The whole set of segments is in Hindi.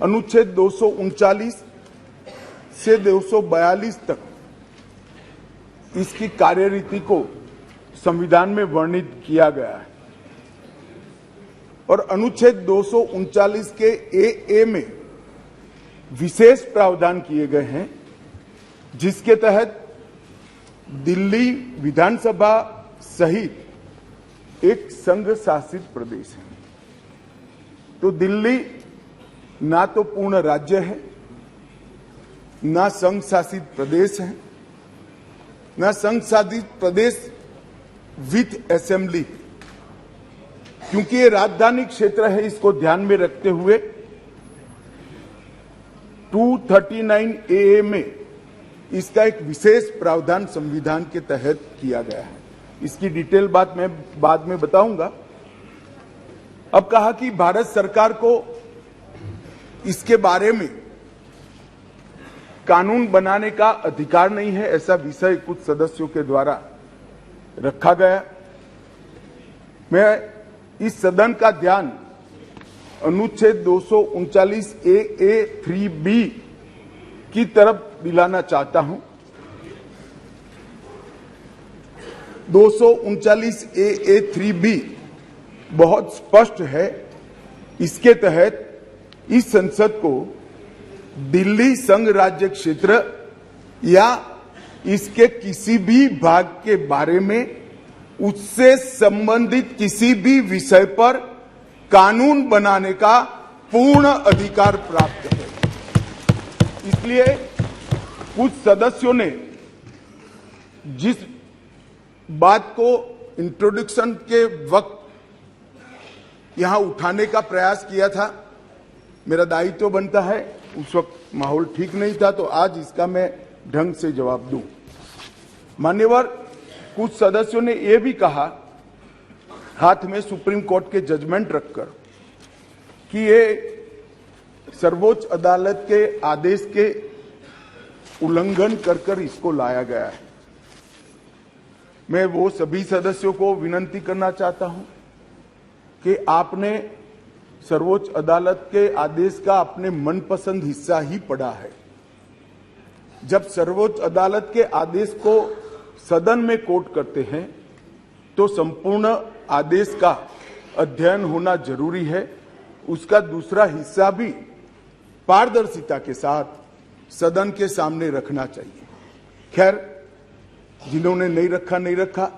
अनुच्छेद 239 से 242 तक इसकी कार्यरीति को संविधान में वर्णित किया गया है और अनुच्छेद 239 के ए में विशेष प्रावधान किए गए हैं, जिसके तहत दिल्ली विधानसभा सहित एक संघ शासित प्रदेश है। तो दिल्ली ना तो पूर्ण राज्य है, ना संघ शासित प्रदेश है, ना संघ शासित प्रदेश विथ असेंबली। क्योंकि ये राजधानी क्षेत्र है, इसको ध्यान में रखते हुए 239 ए में इसका एक विशेष प्रावधान संविधान के तहत किया गया है। इसकी डिटेल बात मैं बाद में बताऊंगा। अब कहा कि भारत सरकार को इसके बारे में कानून बनाने का अधिकार नहीं है, ऐसा विषय कुछ सदस्यों के द्वारा रखा गया। मैं इस सदन का ध्यान अनुच्छेद 239 ए 3B की तरफ दिलाना चाहता हूं। 239 ए 3B बहुत स्पष्ट है। इसके तहत इस संसद को दिल्ली संघ राज्य क्षेत्र या इसके किसी भी भाग के बारे में उससे संबंधित किसी भी विषय पर कानून बनाने का पूर्ण अधिकार प्राप्त है। इसलिए कुछ सदस्यों ने जिस बात को इंट्रोडक्शन के वक्त यहां उठाने का प्रयास किया था, मेरा दायित्व बनता है, उस वक्त माहौल ठीक नहीं था, तो आज इसका मैं ढंग से जवाब दूं। मान्यवर, कुछ सदस्यों ने यह भी कहा हाथ में सुप्रीम कोर्ट के जजमेंट रखकर कि ये सर्वोच्च अदालत के आदेश के उल्लंघन कर इसको लाया गया है। मैं वो सभी सदस्यों को विनती करना चाहता हूं कि आपने सर्वोच्च अदालत के आदेश का अपने मनपसंद हिस्सा ही पढ़ा है। जब सर्वोच्च अदालत के आदेश को सदन में कोट करते हैं तो संपूर्ण आदेश का अध्ययन होना जरूरी है। उसका दूसरा हिस्सा भी पारदर्शिता के साथ सदन के सामने रखना चाहिए। खैर, जिन्होंने नहीं रखा,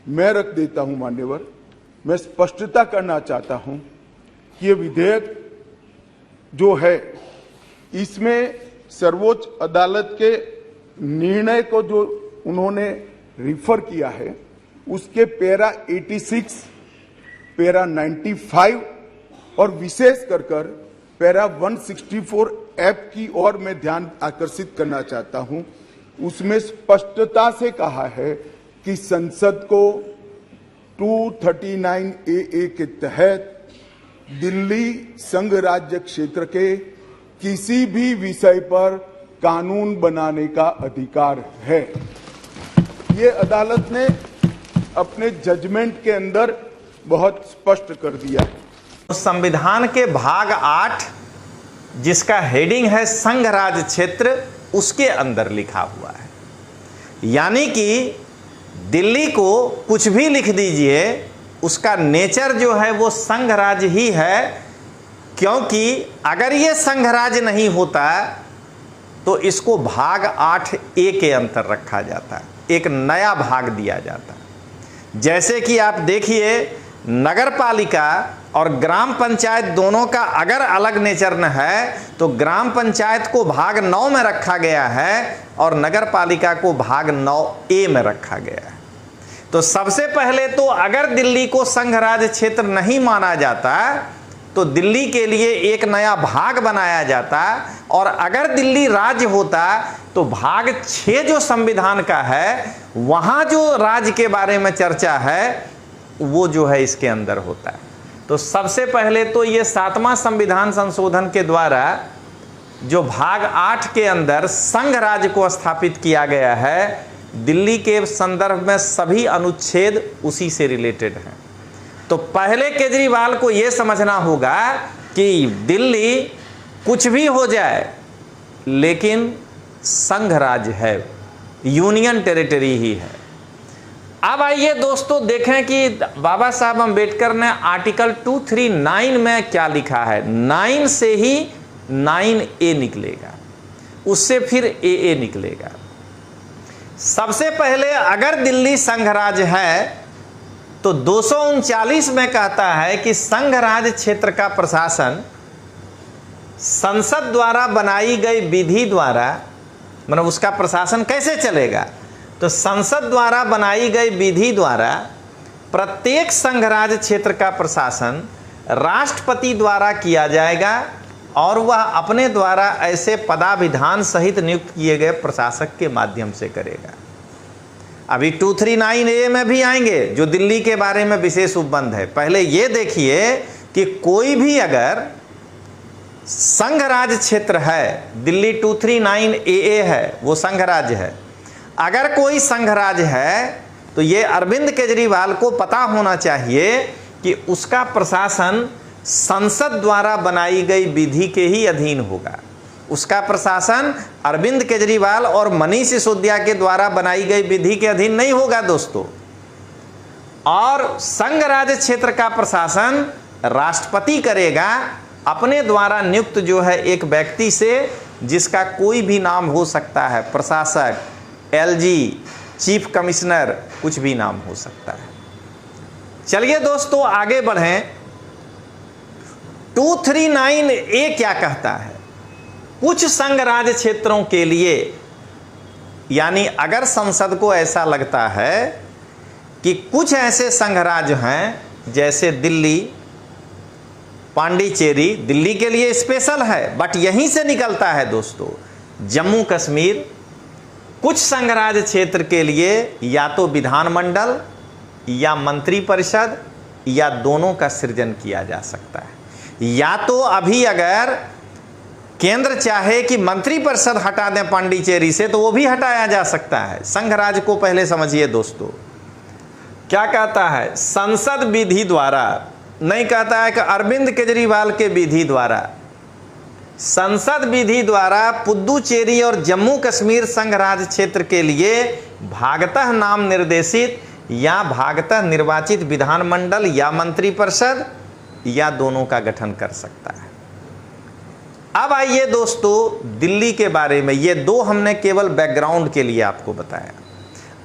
मैं रख देता हूं। मान्यवर, मैं स्पष्टता करना चाहता हूं कि ये विधेयक जो है, इसमें सर्वोच्च अदालत के निर्णय को जो उन्होंने रिफर किया है, उसके पैरा 86, पैरा 95 और विशेष कर पैरा 164 एफ की ओर मैं ध्यान आकर्षित करना चाहता हूं। उसमें स्पष्टता से कहा है कि संसद को 239 ए के तहत दिल्ली संघ राज्य क्षेत्र के किसी भी विषय पर कानून बनाने का अधिकार है। ये अदालत ने अपने जजमेंट के अंदर बहुत स्पष्ट कर दिया है। संविधान के भाग 8 जिसका हेडिंग है संघ राज्य क्षेत्र, उसके अंदर लिखा हुआ है, यानी कि दिल्ली को कुछ भी लिख दीजिए, उसका नेचर जो है वो संघ राज्य ही है। क्योंकि अगर ये संघ राज्य नहीं होता तो इसको भाग 8A के अंतर रखा जाता है, एक नया भाग दिया जाता है। जैसे कि आप देखिए, नगर पालिका और ग्राम पंचायत दोनों का अगर अलग नेचर न है तो ग्राम पंचायत को भाग 9 में रखा गया है और नगर पालिका को भाग 9A में रखा गया है। तो सबसे पहले तो अगर दिल्ली को संघ राज्य क्षेत्र नहीं माना जाता तो दिल्ली के लिए एक नया भाग बनाया जाता, और अगर दिल्ली राज्य होता तो भाग 6 जो संविधान का है, वहां जो राज्य के बारे में चर्चा है वो जो है इसके अंदर होता है। तो सबसे पहले तो ये 7वां संविधान संशोधन के द्वारा जो भाग 8 के अंदर संघ राज्य को स्थापित किया गया है, दिल्ली के संदर्भ में सभी अनुच्छेद उसी से रिलेटेड हैं। तो पहले केजरीवाल को यह समझना होगा कि दिल्ली कुछ भी हो जाए, लेकिन संघ राज्य है, यूनियन टेरिटरी ही है। अब आइए दोस्तों देखें कि बाबा साहब अम्बेडकर ने आर्टिकल 239 में क्या लिखा है। 9 से ही 9A निकलेगा, उससे फिर AA निकलेगा। सबसे पहले अगर दिल्ली संघ राज्य है तो 239 में कहता है कि संघ राज्य क्षेत्र का प्रशासन संसद द्वारा बनाई गई विधि द्वारा, मतलब उसका प्रशासन कैसे चलेगा, तो संसद द्वारा बनाई गई विधि द्वारा प्रत्येक संघ राज्य क्षेत्र का प्रशासन राष्ट्रपति द्वारा किया जाएगा और वह अपने द्वारा ऐसे पदाविधान सहित नियुक्त किए गए प्रशासक के माध्यम से करेगा। अभी 239A में भी आएंगे जो दिल्ली के बारे में विशेष उपबंध है। पहले ये देखिए कि कोई भी अगर संघ राज्य क्षेत्र है, दिल्ली 239AA है, वो संघ राज्य है। अगर कोई संघ राज्य है तो ये अरविंद केजरीवाल को पता होना चाहिए कि उसका प्रशासन संसद द्वारा बनाई गई विधि के ही अधीन होगा। उसका प्रशासन अरविंद केजरीवाल और मनीष सिसोदिया के द्वारा बनाई गई विधि के अधीन नहीं होगा दोस्तों। और संघ राज्य क्षेत्र का प्रशासन राष्ट्रपति करेगा अपने द्वारा नियुक्त जो है एक व्यक्ति से, जिसका कोई भी नाम हो सकता है, प्रशासक, LG, चीफ कमिश्नर, कुछ भी नाम हो सकता है। चलिए दोस्तों आगे बढ़ें। 239A क्या कहता है? कुछ संघ राज्य क्षेत्रों के लिए, यानी अगर संसद को ऐसा लगता है कि कुछ ऐसे संघ राज्य हैं जैसे दिल्ली, पांडिचेरी, दिल्ली के लिए स्पेशल है बट यहीं से निकलता है दोस्तों, जम्मू कश्मीर, कुछ संघ राज्य क्षेत्र के लिए या तो विधानमंडल या मंत्रिपरिषद या दोनों का सृजन किया जा सकता है। या तो अभी अगर केंद्र चाहे कि मंत्रिपरिषद हटा दें पांडिचेरी से तो वो भी हटाया जा सकता है। संघ राज्य को पहले समझिए दोस्तों, क्या कहता है? संसद विधि द्वारा नहीं कहता है कि अरविंद केजरीवाल के विधि द्वारा, संसद विधि द्वारा पुदुचेरी और जम्मू कश्मीर संघ राज्य क्षेत्र के लिए भागतः नाम निर्देशित या भागतः निर्वाचित विधानमंडल या मंत्रिपरिषद या दोनों का गठन कर सकता है। अब आइए दोस्तों दिल्ली के बारे में, ये दो हमने केवल बैकग्राउंड के लिए आपको बताया।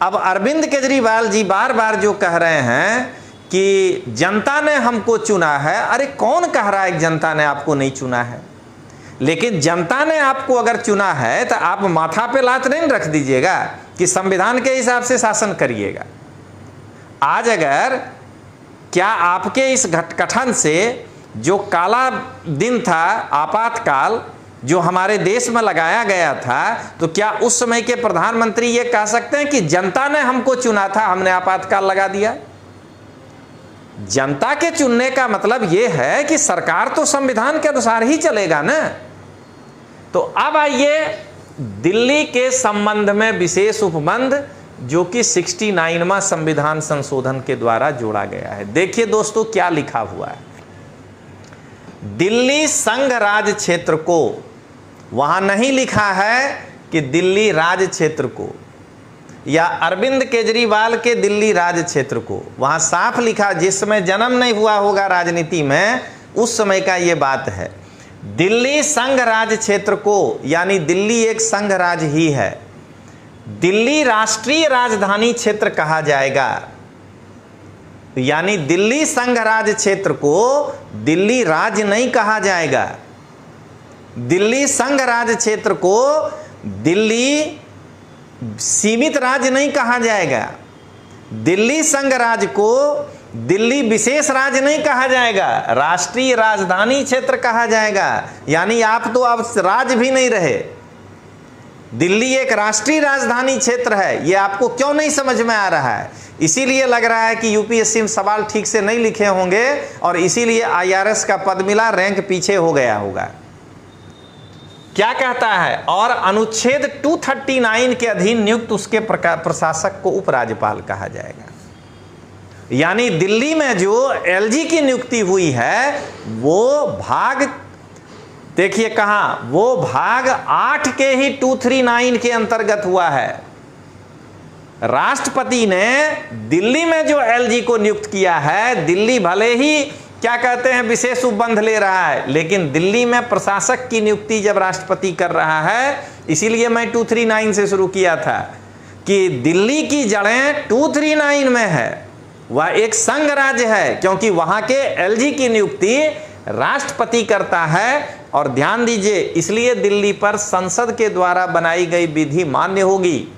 अब अरविंद केजरीवाल जी बार बार जो कह रहे हैं कि जनता ने हमको चुना है, अरे कौन कह रहा है जनता ने आपको नहीं चुना है? लेकिन जनता ने आपको अगर चुना है तो आप माथा पे लात नहीं रख दीजिएगा कि संविधान के हिसाब से शासन करिएगा। आज अगर क्या आपके इस कथन से जो काला दिन था, आपातकाल जो हमारे देश में लगाया गया था, तो क्या उस समय के प्रधानमंत्री ये कह सकते हैं कि जनता ने हमको चुना था, हमने आपातकाल लगा दिया? जनता के चुनने का मतलब यह है कि सरकार तो संविधान के अनुसार ही चलेगा ना। तो अब आइए दिल्ली के संबंध में विशेष उपबंध जो कि 69वां संविधान संशोधन के द्वारा जोड़ा गया है। देखिए दोस्तों क्या लिखा हुआ है। दिल्ली संघ राज्य क्षेत्र को, वहां नहीं लिखा है कि दिल्ली राज्य क्षेत्र को या अरविंद केजरीवाल के दिल्ली राज्य क्षेत्र को, वहां साफ लिखा, जिस समय जन्म नहीं हुआ होगा राजनीति में उस समय का यह बात है। दिल्ली संघ राज्य क्षेत्र को, यानी दिल्ली एक संघ राज्य ही है, दिल्ली राष्ट्रीय राजधानी क्षेत्र कहा जाएगा। यानी दिल्ली संघ राज्य क्षेत्र को दिल्ली राज्य नहीं कहा जाएगा। दिल्ली संघ राज्य क्षेत्र को दिल्ली सीमित राज्य नहीं कहा जाएगा। दिल्ली संघ राज्य को दिल्ली विशेष राज्य नहीं कहा जाएगा, राष्ट्रीय राजधानी क्षेत्र कहा जाएगा। यानी आप तो अब राज्य भी नहीं रहे, दिल्ली एक राष्ट्रीय राजधानी क्षेत्र है। ये आपको क्यों नहीं समझ में आ रहा है? इसीलिए लग रहा है कि यूपीएससी में सवाल ठीक से नहीं लिखे होंगे और इसीलिए आईआरएस का पद मिला, रैंक पीछे हो गया होगा। क्या कहता है? और अनुच्छेद 239 के अधीन नियुक्त उसके प्रशासक को उपराज्यपाल कहा जाएगा। यानी दिल्ली में जो एलजी की नियुक्ति हुई है वो भाग देखिए कहां, वो भाग 8 के ही 239 के अंतर्गत हुआ है। राष्ट्रपति ने दिल्ली में जो एलजी को नियुक्त किया है, दिल्ली भले ही क्या कहते हैं विशेष उपबंध ले रहा है, लेकिन दिल्ली में प्रशासक की नियुक्ति जब राष्ट्रपति कर रहा है, इसीलिए मैं 239 से शुरू किया था कि दिल्ली की जड़ें 239 में है। वह एक संघ राज्य है क्योंकि वहां के एलजी की नियुक्ति राष्ट्रपति करता है। और ध्यान दीजिए, इसलिए दिल्ली पर संसद के द्वारा बनाई गई विधि मान्य होगी।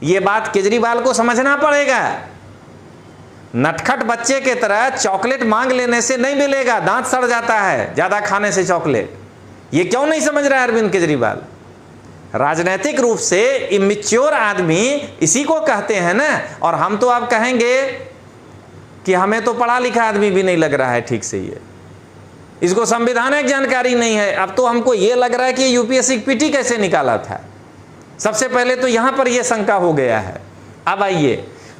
यह बात केजरीवाल को समझना पड़ेगा। नटखट बच्चे के तरह चॉकलेट मांग लेने से नहीं मिलेगा, दांत सड़ जाता है ज्यादा खाने से चॉकलेट। ये क्यों नहीं समझ रहा है अरविंद केजरीवाल? राजनीतिक रूप से इमेच्योर आदमी इसी को कहते हैं ना। और हम तो अब कहेंगे कि हमें तो पढ़ा लिखा आदमी भी नहीं लग रहा है ठीक से, ये इसको संवैधानिक जानकारी नहीं है। अब तो हमको ये लग रहा है कि यूपीएससी पीटी कैसे निकाला था। सबसे पहले तो यहां पर यह शंका हो गया है। अब आइए,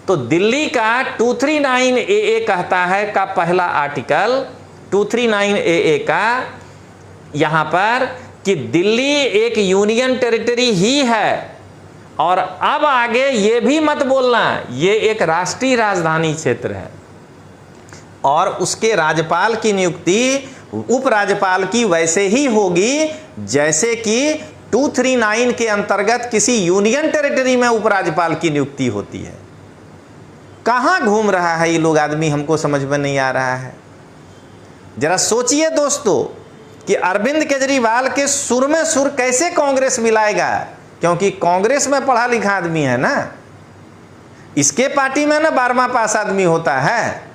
तो दिल्ली का 239 AA कहता है का पहला आर्टिकल 239 AA का यहां पर कि दिल्ली एक यूनियन टेरिटरी ही है। और अब आगे ये भी मत बोलना ये एक राष्ट्रीय राजधानी क्षेत्र है और उसके राज्यपाल की नियुक्ति उपराज्यपाल की वैसे ही होगी जैसे कि 239 के अंतर्गत किसी यूनियन टेरिटरी में उपराज्यपाल की नियुक्ति होती है। कहां घूम रहा है ये लोग आदमी, हमको समझ में नहीं आ रहा है। जरा सोचिए दोस्तों कि अरविंद केजरीवाल के सुर में सुर कैसे कांग्रेस मिलाएगा, क्योंकि कांग्रेस में पढ़ा लिखा आदमी है ना। इसके पार्टी में ना 12वां पास आदमी होता है।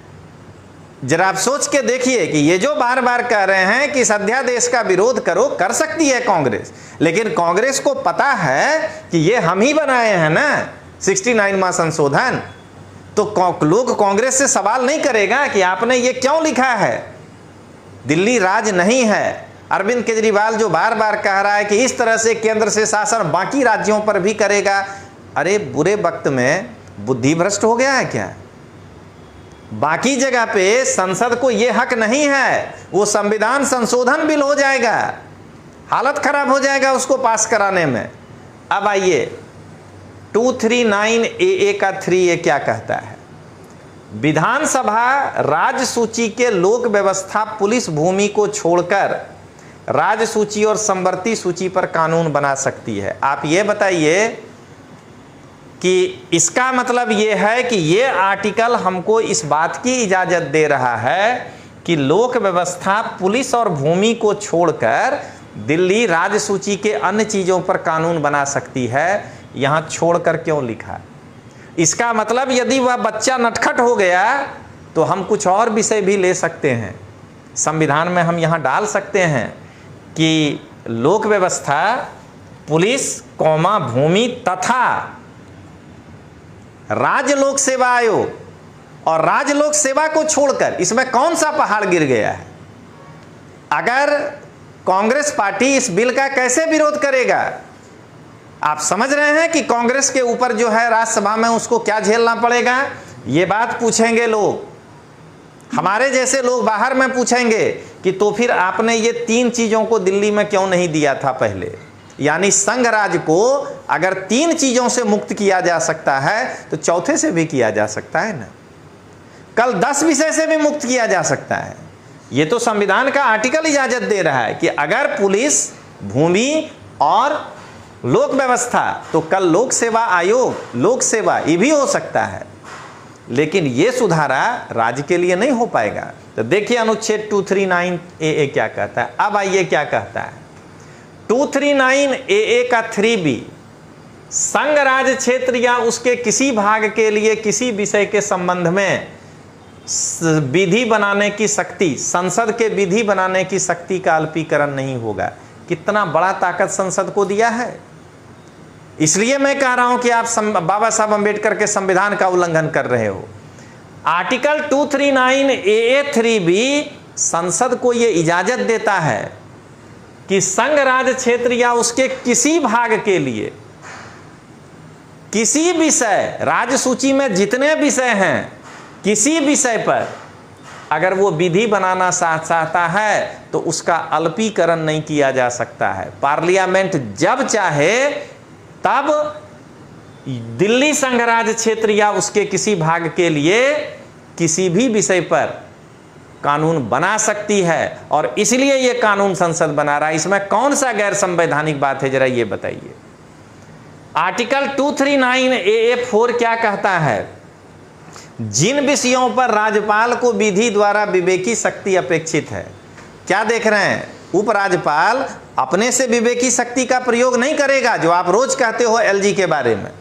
जरा आप सोच के देखिए कि ये जो बार बार कह रहे हैं कि इस अध्यादेश का विरोध करो, कर सकती है कांग्रेस, लेकिन कांग्रेस को पता है कि ये हम ही बनाए हैं ना 69वां संशोधन। तो लोग कांग्रेस से सवाल नहीं करेगा कि आपने ये क्यों लिखा है। दिल्ली राज्य नहीं है। अरविंद केजरीवाल जो बार बार कह रहा है कि इस तरह से केंद्र से शासन बाकी राज्यों पर भी करेगा, अरे बुरे वक्त में बुद्धि भ्रष्ट हो गया है क्या? बाकी जगह पे संसद को यह हक नहीं है, वो संविधान संशोधन बिल हो जाएगा, हालत खराब हो जाएगा उसको पास कराने में। अब आइए 239 AA का 3A क्या कहता है? विधानसभा राज्य सूची के लोक व्यवस्था पुलिस भूमि को छोड़कर राज्य सूची और संवर्ती सूची पर कानून बना सकती है। आप ये बताइए कि इसका मतलब ये है कि ये आर्टिकल हमको इस बात की इजाजत दे रहा है कि लोक व्यवस्था पुलिस और भूमि को छोड़कर दिल्ली राज्य सूची के अन्य चीजों पर कानून बना सकती है। यहां छोड़कर क्यों लिखा? इसका मतलब यदि वह बच्चा नटखट हो गया तो हम कुछ और विषय भी ले सकते हैं। संविधान में हम यहां डाल सकते हैं कि लोक व्यवस्था पुलिस कौमा भूमि तथा राज्य लोक सेवा आयोग, और राज्य लोक सेवा को छोड़कर इसमें कौन सा पहाड़ गिर गया है? अगर कांग्रेस पार्टी इस बिल का कैसे विरोध करेगा? आप समझ रहे हैं कि कांग्रेस के ऊपर जो है राज्यसभा में उसको क्या झेलना पड़ेगा। ये बात पूछेंगे लोग, हमारे जैसे लोग बाहर में पूछेंगे कि तो फिर आपने ये 3 चीजों को दिल्ली में क्यों नहीं दिया था पहले? यानी संघ राज्य को अगर 3 चीजों से मुक्त किया जा सकता है तो चौथे से भी किया जा सकता है ना। कल 10 विषय से भी मुक्त किया जा सकता है। ये तो संविधान का आर्टिकल इजाजत दे रहा है कि अगर पुलिस, भूमि और लोक व्यवस्था, तो कल लोक सेवा आयोग, लोक सेवा ये भी हो सकता है। लेकिन ये सुधारा राज्य के लिए नहीं हो पाएगा। तो देखिए अनुच्छेद 239 AA क्या कहता है। अब आइए क्या कहता है 239 AA का 3B, संघ राज्य क्षेत्र या उसके किसी भाग के लिए किसी विषय के संबंध में विधि बनाने की शक्ति, संसद के विधि बनाने की शक्ति का अल्पीकरण नहीं होगा। कितना बड़ा ताकत संसद को दिया है। इसलिए मैं कह रहा हूं कि आप बाबा साहब अंबेडकर के संविधान का उल्लंघन कर रहे हो। आर्टिकल 239 AA 3B संसद को यह इजाजत देता है कि संघ राज्य क्षेत्र या उसके किसी भाग के लिए किसी विषय, राज्य सूची में जितने विषय हैं, किसी विषय पर अगर वो विधि बनाना चाहता है तो उसका अल्पीकरण नहीं किया जा सकता है। पार्लियामेंट जब चाहे तब दिल्ली संघ राज्य क्षेत्र या उसके किसी भाग के लिए किसी भी विषय पर कानून बना सकती है, और इसलिए ये कानून संसद बना रहा है। इसमें कौन सा गैर संवैधानिक बात है, जरा ये बताइए। आर्टिकल 239 AA4 क्या कहता है? जिन विषयों पर राज्यपाल को विधि द्वारा विवेकी शक्ति अपेक्षित है, क्या देख रहे हैं, उपराज्यपाल अपने से विवेकी शक्ति का प्रयोग नहीं करेगा, जो आप रोज कहते हो LG के बारे में।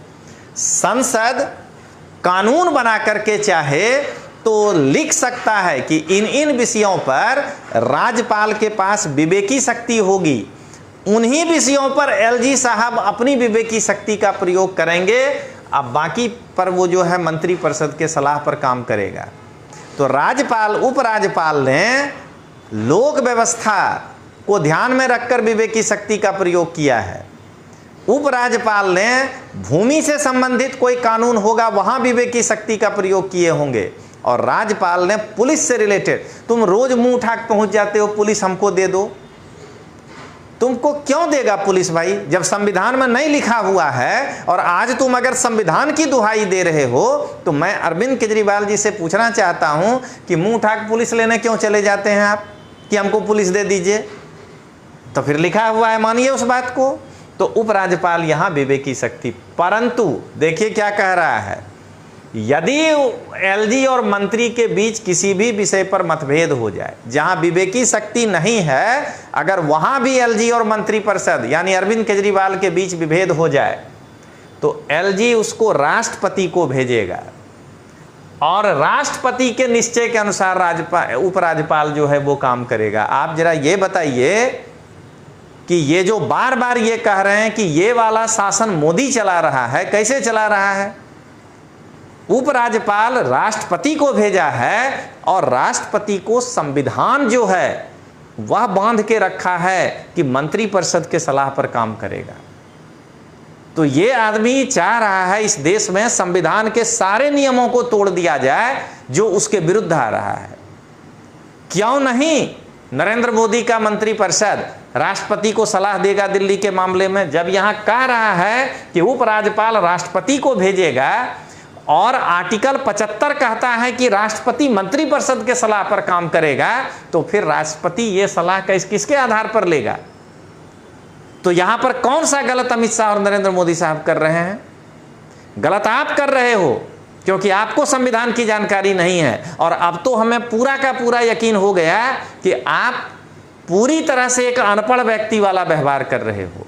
संसद कानून बना करके चाहे तो लिख सकता है कि इन इन विषयों पर राज्यपाल के पास विवेकी शक्ति होगी, उन्हीं विषयों पर LG साहब अपनी विवेकी शक्ति का प्रयोग करेंगे, अब बाकी पर वो जो है मंत्रिपरिषद के सलाह पर काम करेगा। तो राज्यपाल उपराज्यपाल ने लोक व्यवस्था को ध्यान में रखकर विवेकी शक्ति का प्रयोग किया है। उपराज्यपाल ने भूमि से संबंधित कोई कानून होगा वहां विवेकी शक्ति का प्रयोग किए होंगे, और राज्यपाल ने पुलिस से रिलेटेड, तुम रोज मुंह उठा के पहुंच जाते हो पुलिस हमको दे दो, तुमको क्यों देगा पुलिस भाई, जब संविधान में नहीं लिखा हुआ है। और आज तुम अगर संविधान की दुहाई दे रहे हो तो मैं अरविंद केजरीवाल जी से पूछना चाहता हूं कि मुंह उठा के पुलिस लेने क्यों चले जाते हैं आप, कि हमको पुलिस दे दीजिए, तो फिर लिखा हुआ है मानिए उस बात को। तो उपराज्यपाल यहां विवेकी शक्ति, परंतु देखिए क्या कह रहा है, यदि LG और मंत्री के बीच किसी भी विषय पर मतभेद हो जाए, जहां विवेकी शक्ति नहीं है, अगर वहां भी LG और मंत्रिपरिषद यानी अरविंद केजरीवाल के बीच विभेद हो जाए तो LG उसको राष्ट्रपति को भेजेगा, और राष्ट्रपति के निश्चय के अनुसार उपराज्यपाल जो है वो काम करेगा। आप जरा ये बताइए कि ये जो बार बार ये कह रहे हैं कि ये वाला शासन मोदी चला रहा है, कैसे चला रहा है? उपराज्यपाल राष्ट्रपति को भेजा है, और राष्ट्रपति को संविधान जो है वह बांध के रखा है कि मंत्रिपरिषद के सलाह पर काम करेगा। तो ये आदमी चाह रहा है इस देश में संविधान के सारे नियमों को तोड़ दिया जाए जो उसके विरुद्ध आ रहा है। क्यों नहीं नरेंद्र मोदी का मंत्रिपरिषद राष्ट्रपति को सलाह देगा दिल्ली के मामले में, जब यहां कह रहा है कि उपराज्यपाल राष्ट्रपति को भेजेगा, और आर्टिकल 75 कहता है कि राष्ट्रपति मंत्रिपरिषद के सलाह पर काम करेगा, तो फिर राष्ट्रपति ये सलाह किसके आधार पर लेगा? तो यहां पर कौन सा गलत अमित शाह और नरेंद्र मोदी साहब कर रहे हैं? गलत आप कर रहे हो, क्योंकि आपको संविधान की जानकारी नहीं है। और अब तो हमें पूरा का पूरा यकीन हो गया कि आप पूरी तरह से एक अनपढ़ व्यक्ति वाला व्यवहार कर रहे हो,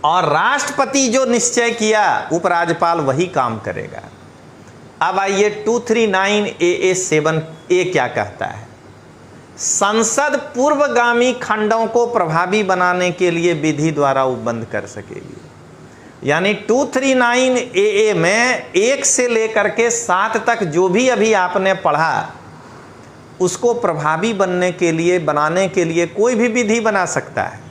और राष्ट्रपति जो निश्चय किया उपराज्यपाल वही काम करेगा। अब आइए 239 AA7A क्या कहता है? संसद पूर्वगामी खंडों को प्रभावी बनाने के लिए विधि द्वारा उपबंध कर सकेगी। यानी 239 AA में 1 से लेकर के 7 तक जो भी अभी आपने पढ़ा, उसको प्रभावी बनाने के लिए कोई भी विधि बना सकता है।